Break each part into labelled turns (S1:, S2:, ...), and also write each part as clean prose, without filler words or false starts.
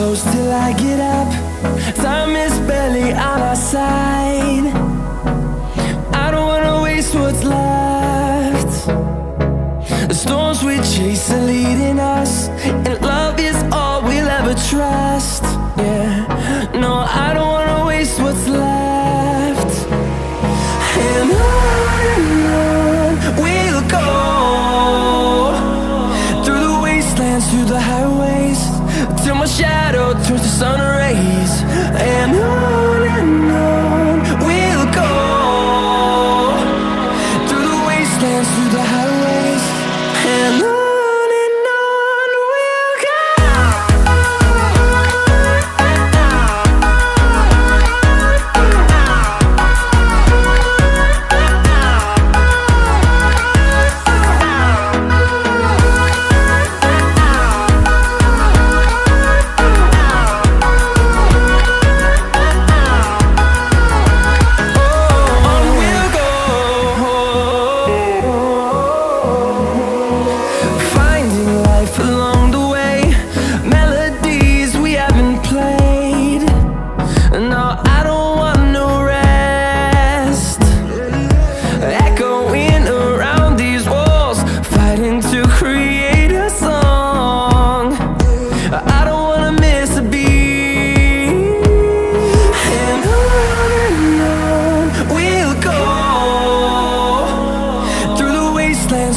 S1: close till I get up. Time is barely on our side. I don't wanna waste what's left. The storms we chase are leading us, and love is all we'll ever trust. Yeah, no, I don't wanna waste what's left. And on we'll go, through the wastelands, through the highways, till my shadow turns to sun rays. And on we'll go, through the wastelands, through the highways, and on we'll go.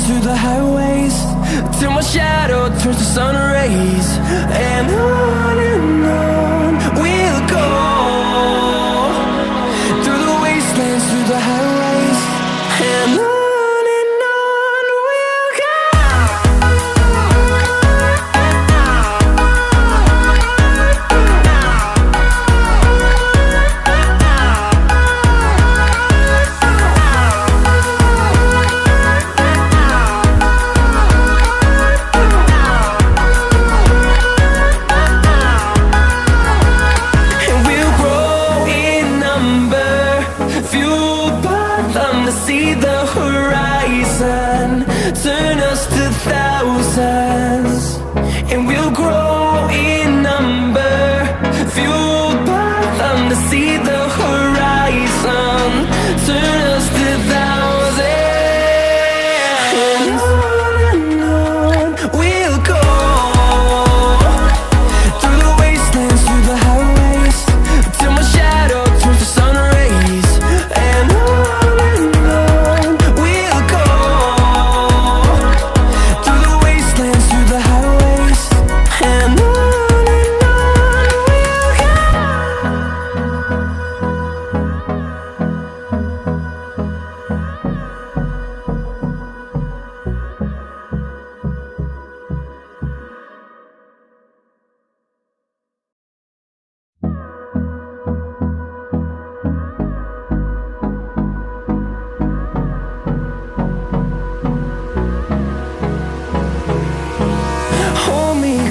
S1: Through the highways, till my shadow turns to sun rays. And on we'll go, through the wastelands, through the highways, and on we'll go. See the horizon, turn us to thousands, and we'll grow in number, fueled by them to see the horizon, turn us to thousands. And on we'll go, through the wastelands, through the highways, till my shadow turns to sun rays. And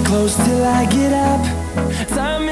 S1: close till I get up. Time